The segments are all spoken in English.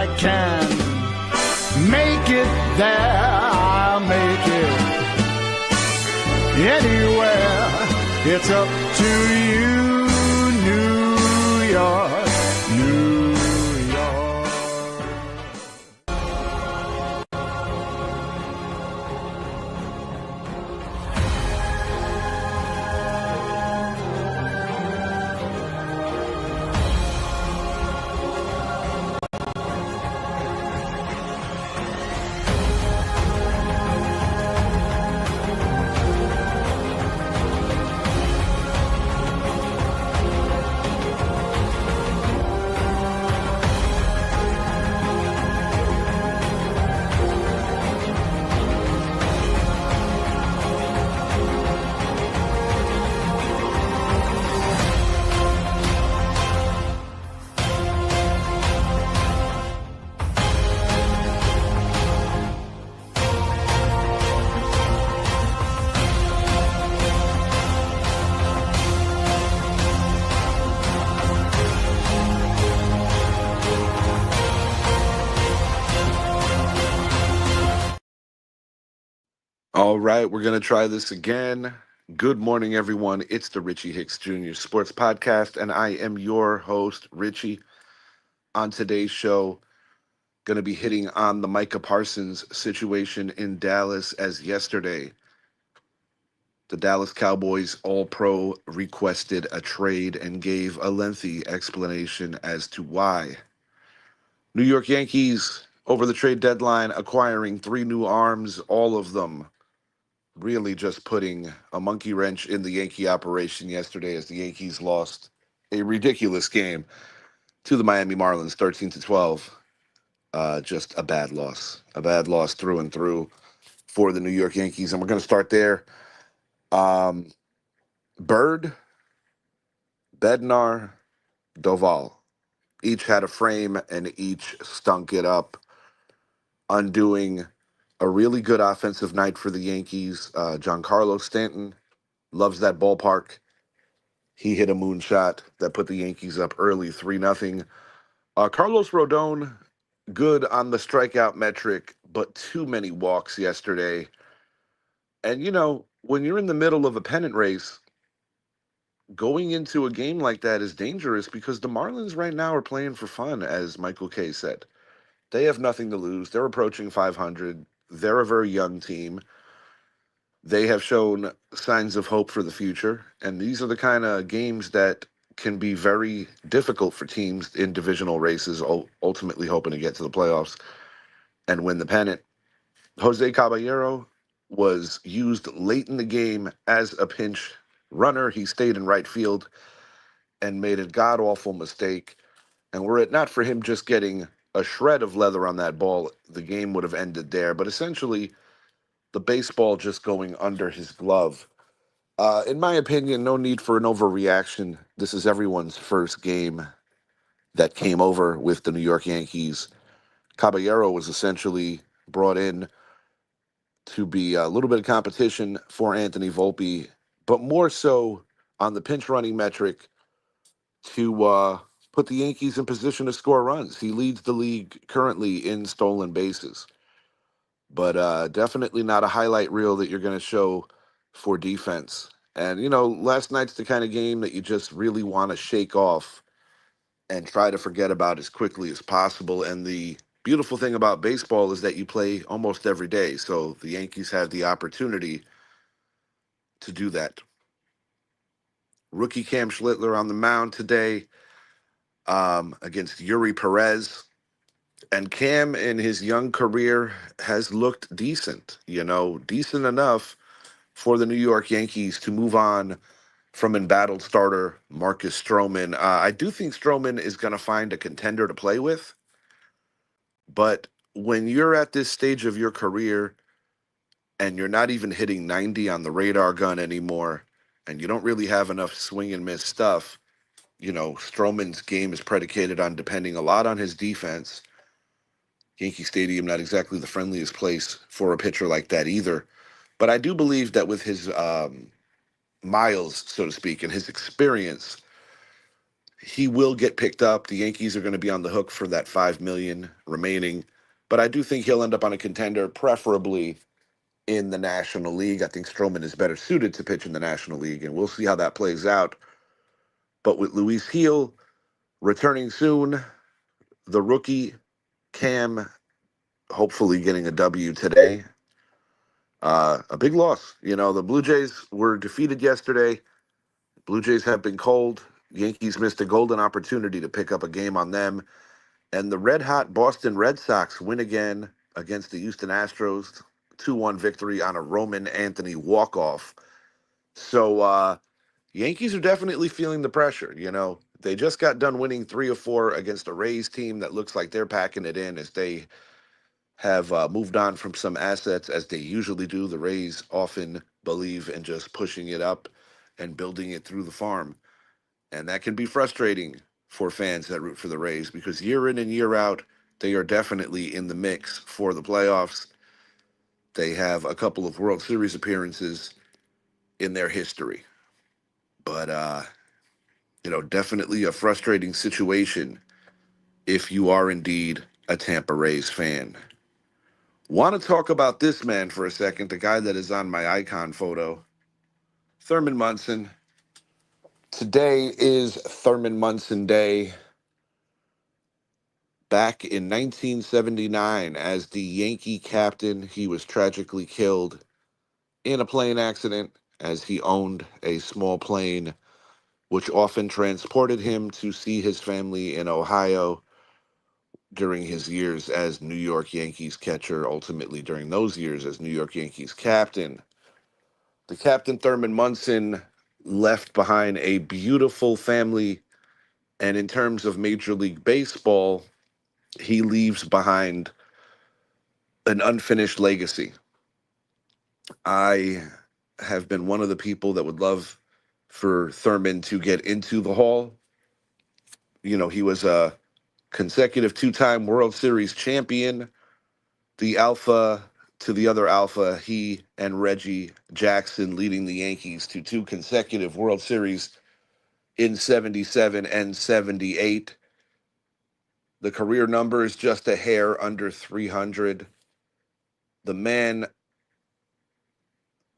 I can make it there. I'll make it anywhere. It's up to you, New York, New York. All right, we're going to try this again. Good morning, everyone. It's the Richie Hicks Jr. Sports Podcast, and I am your host, Richie. On today's show, going to be hitting on the Micah Parsons situation in Dallas, as yesterday the Dallas Cowboys All-Pro requested a trade and gave a lengthy explanation as to why. New York Yankees, over the trade deadline, acquiring 3 new arms, all of them really just putting a monkey wrench in the Yankee operation yesterday as the Yankees lost a ridiculous game to the Miami Marlins, 13-12. Just a bad loss through and through for the New York Yankees. And we're going to start there. Bird, Bednar, Doval, each had a frame and each stunk it up, undoing a really good offensive night for the Yankees. Giancarlo Stanton loves that ballpark. He hit a moonshot that put the Yankees up early, 3-0. Carlos Rodon, good on the strikeout metric, but too many walks yesterday. And, when you're in the middle of a pennant race, going into a game like that is dangerous because the Marlins right now are playing for fun, as Michael Kay said. They have nothing to lose. They're approaching 500. They're a very young team. They have shown signs of hope for the future, and these are the kind of games that can be very difficult for teams in divisional races, ultimately hoping to get to the playoffs and win the pennant. Jose Caballero was used late in the game as a pinch runner. He stayed in right field and made a god-awful mistake, and were it not for him just getting a shred of leather on that ball, the game would have ended there. But essentially, the baseball just going under his glove. In my opinion, no need for an overreaction. This is everyone's first game that came over with the New York Yankees. Caballero was essentially brought in to be a little bit of competition for Anthony Volpe, but more so on the pinch running metric to put the Yankees in position to score runs. He leads the league currently in stolen bases, but definitely not a highlight reel that you're going to show for defense. And, last night's the kind of game that you just really want to shake off and try to forget about as quickly as possible. And the beautiful thing about baseball is that you play almost every day. So the Yankees have the opportunity to do that. Rookie Cam Schlittler on the mound today against Yuri Perez. And Cam in his young career has looked decent, decent enough for the New York Yankees to move on from embattled starter Marcus Stroman. I do think Stroman is going to find a contender to play with, but when you're at this stage of your career and you're not even hitting 90 on the radar gun anymore, and you don't really have enough swing and miss stuff, Stroman's game is predicated on depending a lot on his defense. Yankee Stadium, not exactly the friendliest place for a pitcher like that either. But I do believe that with his miles, so to speak, and his experience, he will get picked up. The Yankees are going to be on the hook for that $5 million remaining, but I do think he'll end up on a contender, preferably in the National League. I think Stroman is better suited to pitch in the National League, and we'll see how that plays out. But with Luis Heel returning soon, the rookie Cam hopefully getting a W today. A big loss. The Blue Jays were defeated yesterday. Blue Jays have been cold. Yankees missed a golden opportunity to pick up a game on them. And the red hot Boston Red Sox win again against the Houston Astros. 2-1 victory on a Roman Anthony walk-off. So Yankees are definitely feeling the pressure. They just got done winning 3 or 4 against a Rays team that looks like they're packing it in as they have moved on from some assets as they usually do. The Rays often believe in just pushing it up and building it through the farm. And that can be frustrating for fans that root for the Rays because year in and year out, they are definitely in the mix for the playoffs. They have a couple of World Series appearances in their history. But, definitely a frustrating situation if you are indeed a Tampa Rays fan. Want to talk about this man for a second, the guy that is on my icon photo, Thurman Munson. Today is Thurman Munson Day. Back in 1979, as the Yankee captain, he was tragically killed in a plane accident as he owned a small plane, which often transported him to see his family in Ohio during his years as New York Yankees catcher, ultimately during those years as New York Yankees captain. The Captain Thurman Munson left behind a beautiful family, and in terms of Major League Baseball, he leaves behind an unfinished legacy. I have been one of the people that would love for Thurman to get into the Hall. He was a consecutive 2-time World Series champion, the alpha to the other alpha, he and Reggie Jackson leading the Yankees to 2 consecutive World Series in 77 and 78. The career number is just a hair under 300. The man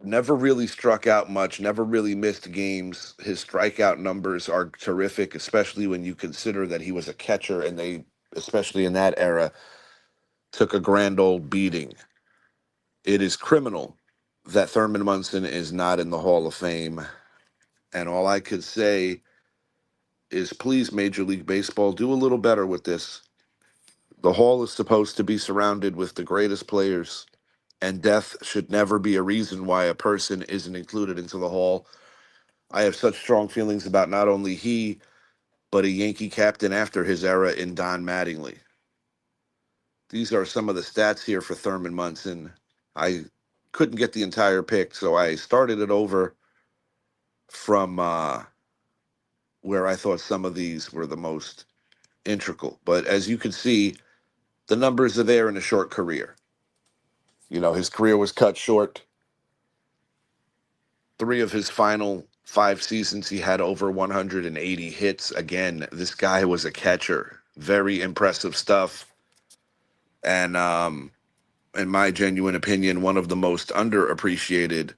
never really struck out much, never really missed games. His strikeout numbers are terrific, especially when you consider that he was a catcher and they, especially in that era, took a grand old beating. It is criminal that Thurman Munson is not in the Hall of Fame. And all I could say is please, Major League Baseball, do a little better with this. The Hall is supposed to be surrounded with the greatest players, and death should never be a reason why a person isn't included into the Hall. I have such strong feelings about not only he, but a Yankee captain after his era in Don Mattingly. These are some of the stats here for Thurman Munson. I couldn't get the entire pick, so I started it over from where I thought some of these were the most integral. But as you can see, the numbers are there in a short career. His career was cut short. 3 of his final 5 seasons, he had over 180 hits. Again, this guy was a catcher. Very impressive stuff. And in my genuine opinion, one of the most underappreciated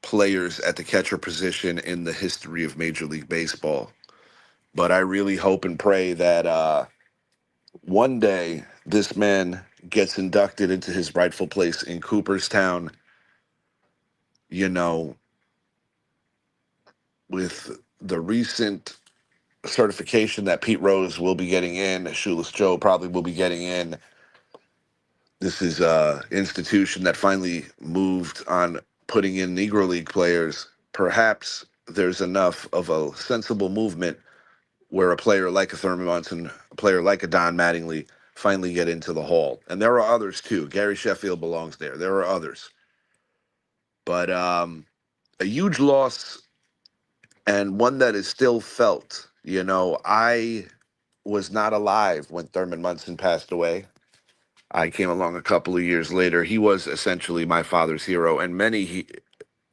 players at the catcher position in the history of Major League Baseball. But I really hope and pray that one day this man gets inducted into his rightful place in Cooperstown, with the recent certification that Pete Rose will be getting in, Shoeless Joe probably will be getting in. This is an institution that finally moved on putting in Negro League players. Perhaps there's enough of a sensible movement where a player like a Thurman Munson, a player like a Don Mattingly finally get into the Hall. And there are others too. Gary Sheffield belongs there. There are others. But a huge loss, and one that is still felt. I was not alive when Thurman Munson passed away. I came along a couple of years later. He was essentially my father's hero, and many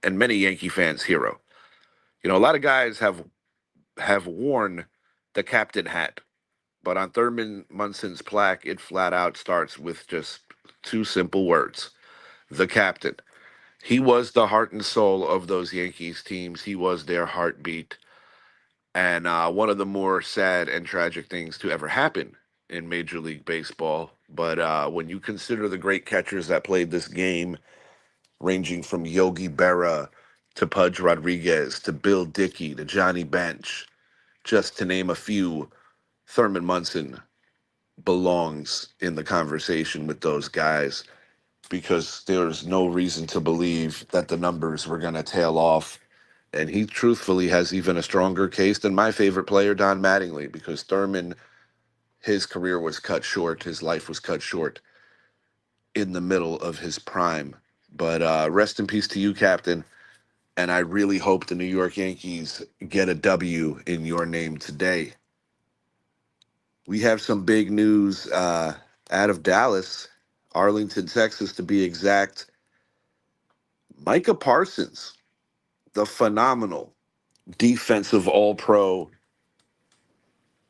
Yankee fans' hero. A lot of guys have worn the captain hat. But on Thurman Munson's plaque, it flat out starts with just two simple words: the captain. He was the heart and soul of those Yankees teams. He was their heartbeat. And one of the more sad and tragic things to ever happen in Major League Baseball. But when you consider the great catchers that played this game, ranging from Yogi Berra to Pudge Rodriguez to Bill Dickey to Johnny Bench, just to name a few, Thurman Munson belongs in the conversation with those guys because there's no reason to believe that the numbers were going to tail off. And he truthfully has even a stronger case than my favorite player, Don Mattingly, because Thurman, his career was cut short. His life was cut short in the middle of his prime. But rest in peace to you, Captain. And I really hope the New York Yankees get a W in your name today. We have some big news out of Dallas, Arlington, Texas, to be exact. Micah Parsons, the phenomenal defensive all pro,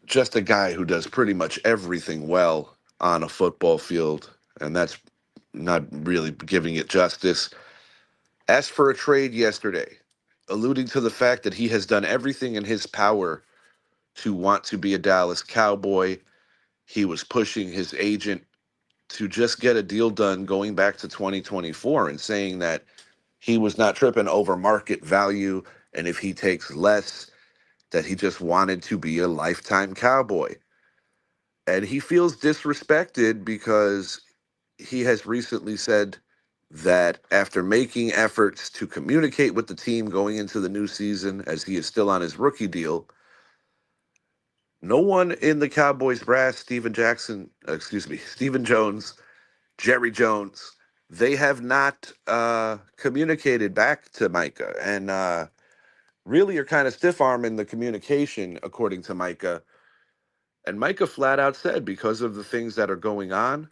just a guy who does pretty much everything well on a football field. And that's not really giving it justice. Asked for a trade yesterday, alluding to the fact that he has done everything in his power to want to be a Dallas Cowboy. He was pushing his agent to just get a deal done going back to 2024 and saying that he was not tripping over market value. And if he takes less, that he just wanted to be a lifetime Cowboy. And he feels disrespected because he has recently said that after making efforts to communicate with the team going into the new season, as he is still on his rookie deal, no one in the Cowboys brass, Stephen Jones, Jerry Jones, they have not communicated back to Micah and really are kind of stiff arming the communication, according to Micah. And Micah flat out said, because of the things that are going on,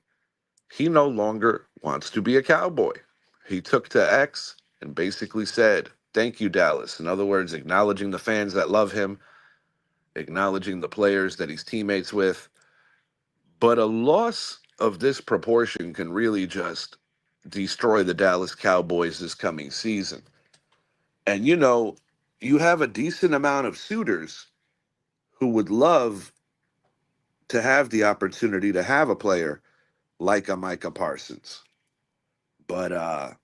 he no longer wants to be a Cowboy. He took to X and basically said, "Thank you, Dallas." In other words, acknowledging the fans that love him, acknowledging the players that he's teammates with. But a loss of this proportion can really just destroy the Dallas Cowboys this coming season. And you have a decent amount of suitors who would love to have the opportunity to have a player like a Micah Parsons. But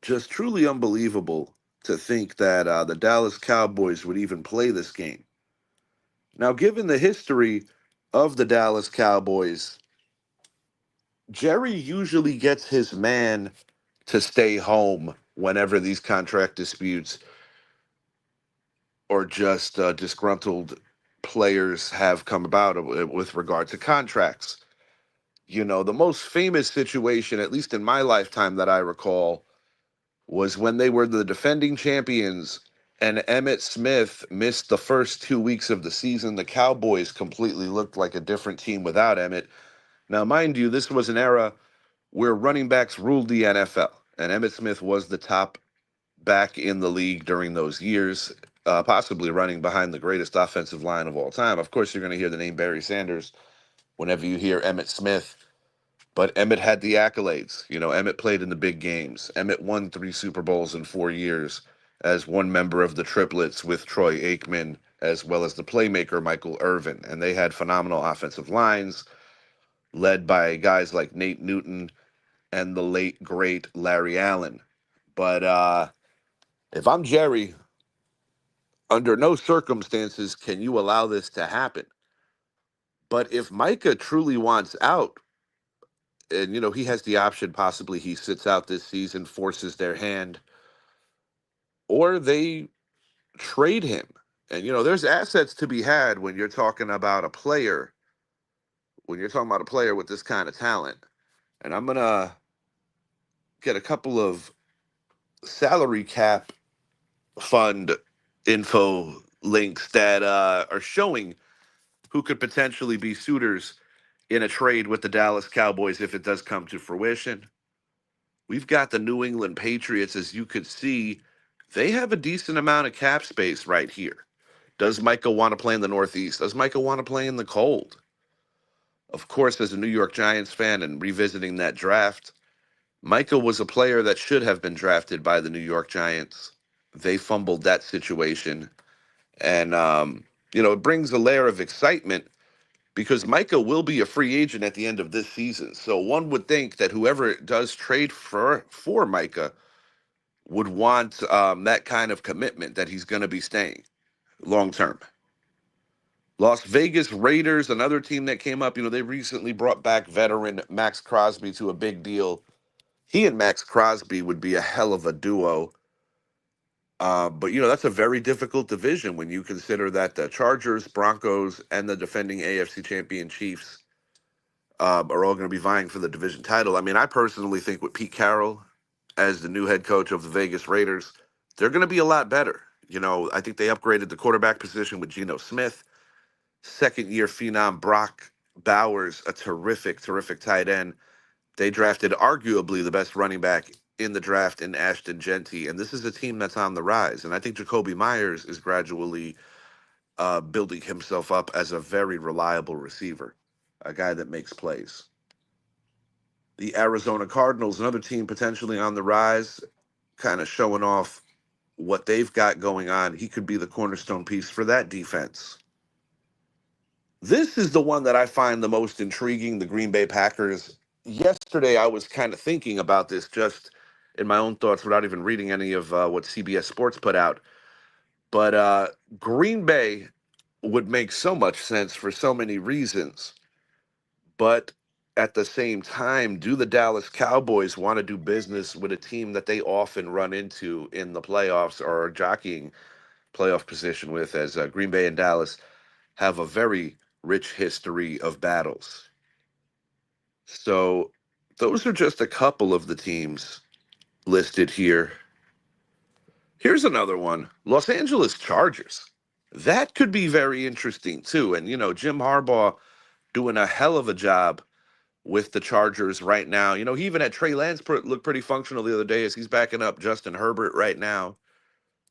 just truly unbelievable to think that the Dallas Cowboys would even play this game. Now, given the history of the Dallas Cowboys, Jerry usually gets his man to stay home whenever these contract disputes or just disgruntled players have come about with regard to contracts. The most famous situation, at least in my lifetime that I recall, was when they were the defending champions and Emmitt Smith missed the first 2 weeks of the season. The Cowboys completely looked like a different team without Emmitt. Now, mind you, this was an era where running backs ruled the NFL, and Emmitt Smith was the top back in the league during those years, possibly running behind the greatest offensive line of all time. Of course, you're going to hear the name Barry Sanders whenever you hear Emmitt Smith. But Emmitt had the accolades. Emmitt played in the big games. Emmitt won 3 Super Bowls in 4 years as one member of the triplets with Troy Aikman, as well as the playmaker Michael Irvin. And they had phenomenal offensive lines led by guys like Nate Newton and the late, great Larry Allen. But if I'm Jerry, under no circumstances can you allow this to happen. But if Micah truly wants out, and he has the option, possibly he sits out this season, forces their hand, or they trade him. And there's assets to be had when you're talking about a player, with this kind of talent. And I'm gonna get a couple of salary cap fund info links that are showing who could potentially be suitors in a trade with the Dallas Cowboys if it does come to fruition. We've got the New England Patriots, as you could see, they have a decent amount of cap space right here. Does Micah want to play in the Northeast? Does Micah want to play in the cold? Of course, as a New York Giants fan and revisiting that draft, Micah was a player that should have been drafted by the New York Giants. They fumbled that situation. And, it brings a layer of excitement because Micah will be a free agent at the end of this season. So one would think that whoever does trade for Micah would want that kind of commitment that he's going to be staying long term. Las Vegas Raiders, another team that came up, they recently brought back veteran Max Crosby to a big deal. He and Max Crosby would be a hell of a duo. But that's a very difficult division when you consider that the Chargers, Broncos, and the defending AFC champion Chiefs are all going to be vying for the division title. I mean, I personally think with Pete Carroll as the new head coach of the Vegas Raiders, they're going to be a lot better. I think they upgraded the quarterback position with Geno Smith, second-year phenom Brock Bowers, a terrific, terrific tight end. They drafted arguably the best running back in the draft in Ashton Genty, and this is a team that's on the rise. And I think Jacoby Myers is gradually building himself up as a very reliable receiver, a guy that makes plays. The Arizona Cardinals, another team potentially on the rise, kind of showing off what they've got going on. He could be the cornerstone piece for that defense. This is the one that I find the most intriguing, the Green Bay Packers. Yesterday, I was kind of thinking about this just in my own thoughts without even reading any of what CBS Sports put out. But Green Bay would make so much sense for so many reasons. But at the same time, do the Dallas Cowboys want to do business with a team that they often run into in the playoffs or are jockeying playoff position with, as Green Bay and Dallas have a very rich history of battles? So those are just a couple of the teams listed here. Here's another one, Los Angeles Chargers. That could be very interesting too. And, Jim Harbaugh doing a hell of a job with the Chargers right now. He even had Trey Lance look pretty functional the other day as he's backing up Justin Herbert right now.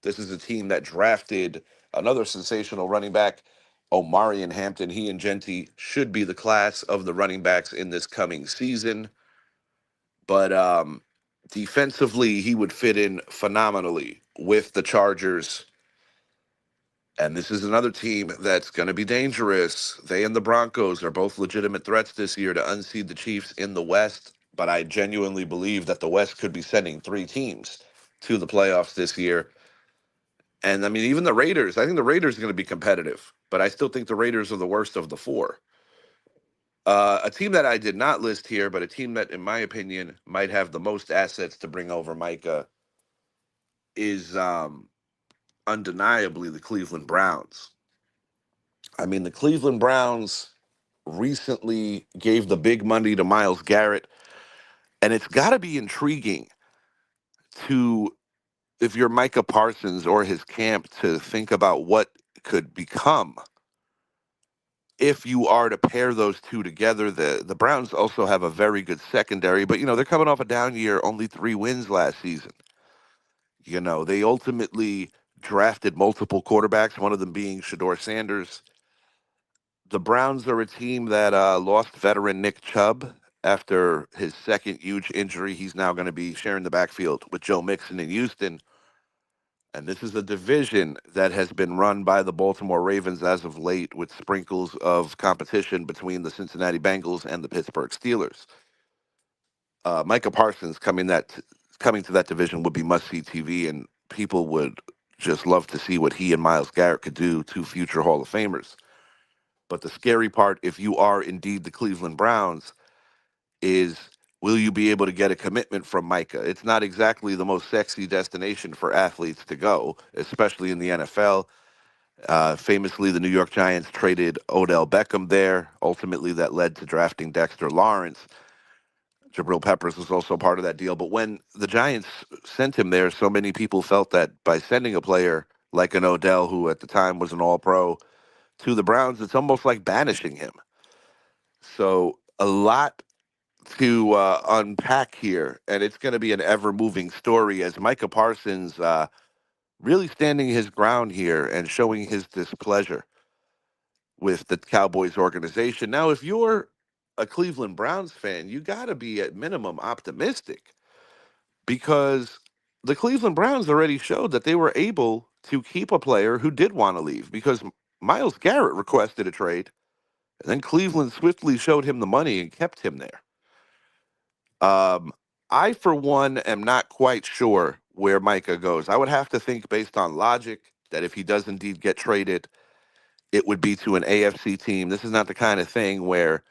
This is a team that drafted another sensational running back, Omarion Hampton. He and Genty should be the class of the running backs in this coming season. But defensively, he would fit in phenomenally with the Chargers. And this is another team that's going to be dangerous. They and the Broncos are both legitimate threats this year to unseat the Chiefs in the West. But I genuinely believe that the West could be sending three teams to the playoffs this year. And I mean, even the Raiders, I think the Raiders are going to be competitive, but I still think the Raiders are the worst of the four. A team that I did not list here, but a team that, in my opinion, might have the most assets to bring over Micah is undeniably the Cleveland Browns. I mean, the Cleveland Browns recently gave the big money to Myles Garrett, and it's got to be intriguing to, if you're Micah Parsons or his camp, to think about what could become if you are to pair those two together. The Browns also have a very good secondary, but they're coming off a down year, only 3 wins last season. They ultimately drafted multiple quarterbacks, one of them being Shador Sanders. The Browns are a team that lost veteran Nick Chubb after his second huge injury. He's now going to be sharing the backfield with Joe Mixon in Houston. And this is a division that has been run by the Baltimore Ravens as of late, with sprinkles of competition between the Cincinnati Bengals and the Pittsburgh Steelers. Micah Parsons coming to that division would be must-see TV, and people would just love to see what he and Myles Garrett could do, to future Hall of Famers. But the scary part, if you are indeed the Cleveland Browns, is, will you be able to get a commitment from Micah? It's not exactly the most sexy destination for athletes to go, especially in the NFL. Famously, the New York Giants traded Odell Beckham there. Ultimately, that led to drafting Dexter Lawrence. Jabril Peppers was also part of that deal. But when the Giants sent him there, so many people felt that by sending a player like an Odell, who at the time was an All-Pro, to the Browns, it's almost like banishing him. So a lot to unpack here, and it's going to be an ever-moving story as Micah Parsons really standing his ground here and showing his displeasure with the Cowboys organization. Now, if you're a Cleveland Browns fan, you got to be at minimum optimistic because the Cleveland Browns already showed that they were able to keep a player who did want to leave because Myles Garrett requested a trade, and then Cleveland swiftly showed him the money and kept him there. Um, I, for one, am not quite sure where Micah goes. I would have to think based on logic that if he does indeed get traded, it would be to an AFC team. This is not the kind of thing where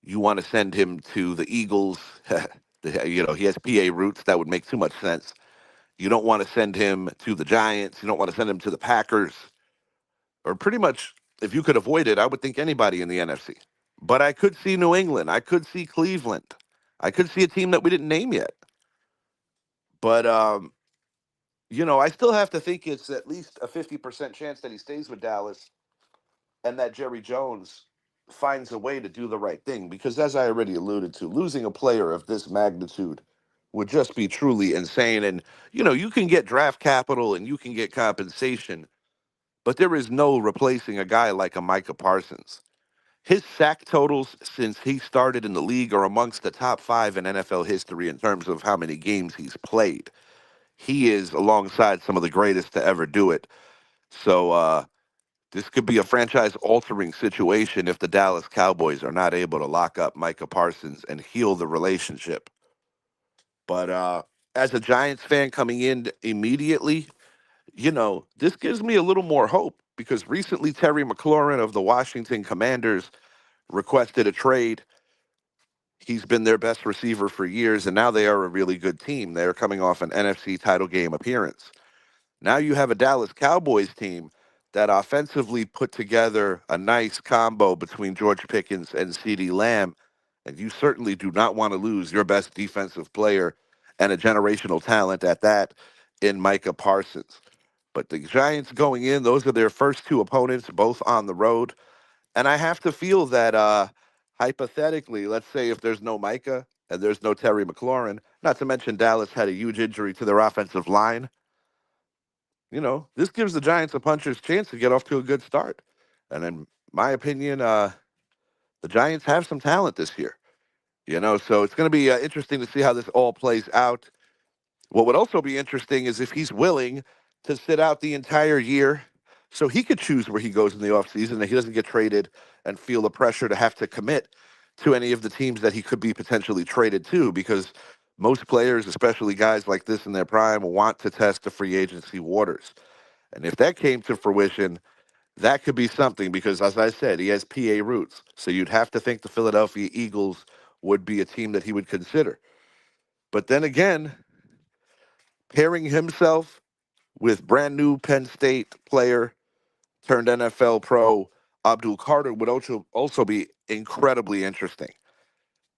you want to send him to the Eagles. He has PA roots. That would make too much sense. You don't want to send him to the Giants. You don't want to send him to the Packers. Or pretty much, if you could avoid it, I would think anybody in the NFC. But I could see New England. I could see Cleveland. I could see a team that we didn't name yet. But, I still have to think it's at least a 50% chance that he stays with Dallas and that Jerry Jones finds a way to do the right thing. Because as I already alluded to, losing a player of this magnitude would just be truly insane. And, you can get draft capital and you can get compensation, but there is no replacing a guy like a Micah Parsons. His sack totals since he started in the league are amongst the top 5 in NFL history in terms of how many games he's played. He is alongside some of the greatest to ever do it. So this could be a franchise-altering situation if the Dallas Cowboys are not able to lock up Micah Parsons and heal the relationship. But as a Giants fan coming in immediately, this gives me a little more hope because recently Terry McLaurin of the Washington Commanders requested a trade. He's been their best receiver for years, and now they are a really good team. They're coming off an NFC title game appearance. Now you have a Dallas Cowboys team that offensively put together a nice combo between George Pickens and CeeDee Lamb, and you certainly do not want to lose your best defensive player and a generational talent at that in Micah Parsons. But the Giants going in, those are their first two opponents, both on the road. And I have to feel that hypothetically, let's say if there's no Micah and there's no Terry McLaurin, not to mention Dallas had a huge injury to their offensive line, this gives the Giants a puncher's chance to get off to a good start. And in my opinion, the Giants have some talent this year, so it's going to be interesting to see how this all plays out. What would also be interesting is if he's willing to sit out the entire year so he could choose where he goes in the offseason and he doesn't get traded and feel the pressure to have to commit to any of the teams that he could be potentially traded to because most players, especially guys like this in their prime, want to test the free agency waters. And if that came to fruition, that could be something because, as I said, he has PA roots. So you'd have to think the Philadelphia Eagles would be a team that he would consider. But then again, pairing himself with brand new Penn State player turned NFL pro Abdul Carter would also be incredibly interesting.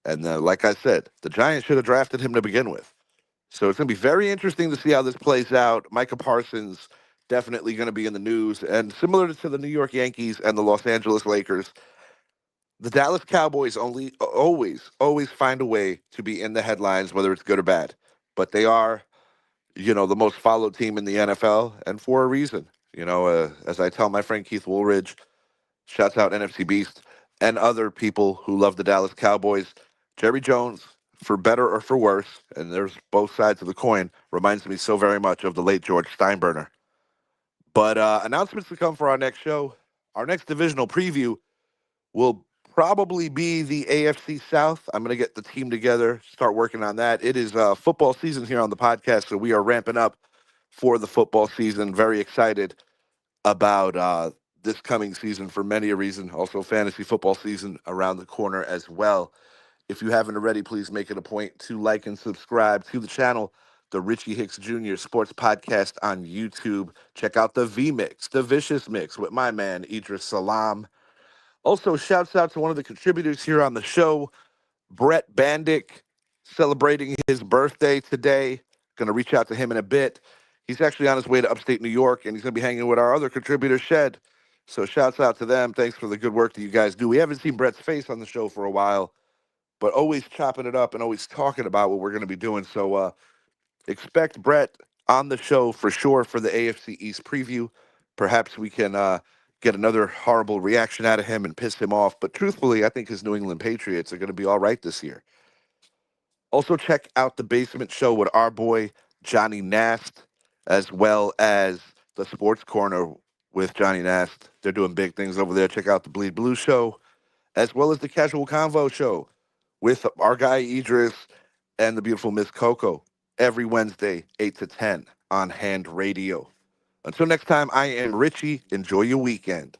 And like I said, the Giants should have drafted him to begin with. So it's going to be very interesting to see how this plays out. Micah Parsons definitely going to be in the news. And similar to the New York Yankees and the Los Angeles Lakers, the Dallas Cowboys always find a way to be in the headlines, whether it's good or bad. But they are, the most followed team in the NFL, and for a reason. As I tell my friend Keith Woolridge, shouts out NFC Beast, and other people who love the Dallas Cowboys. Jerry Jones, for better or for worse, and there's both sides of the coin, reminds me so very much of the late George Steinbrenner. But announcements to come for our next show. Our next divisional preview will probably be the AFC South. I'm going to get the team together, start working on that. It is football season here on the podcast, so we are ramping up for the football season. Very excited about this coming season for many a reason. Also, fantasy football season around the corner as well. If you haven't already, please make it a point to like and subscribe to the channel, the Richie Hicks Jr. Sports Podcast on YouTube. Check out the V Mix, the Vicious Mix with my man Idris Salam. Also, shouts out to one of the contributors here on the show, Brett Bandick, celebrating his birthday today. Going to reach out to him in a bit. He's actually on his way to upstate New York, and he's going to be hanging with our other contributor, Shed. So shouts out to them. Thanks for the good work that you guys do. We haven't seen Brett's face on the show for a while, but always chopping it up and always talking about what we're going to be doing. So expect Brett on the show for sure for the AFC East preview. Perhaps we can get another horrible reaction out of him and piss him off. But truthfully, I think his New England Patriots are going to be all right this year. Also, check out the Basement Show with our boy Johnny Nast, as well as the Sports Corner with Johnny Nast. They're doing big things over there. Check out the Bleed Blue Show, as well as the Casual Convo Show with our guy Idris and the beautiful Miss Coco every Wednesday, 8 to 10 on Hand Radio. Until next time, I am Richie. Enjoy your weekend.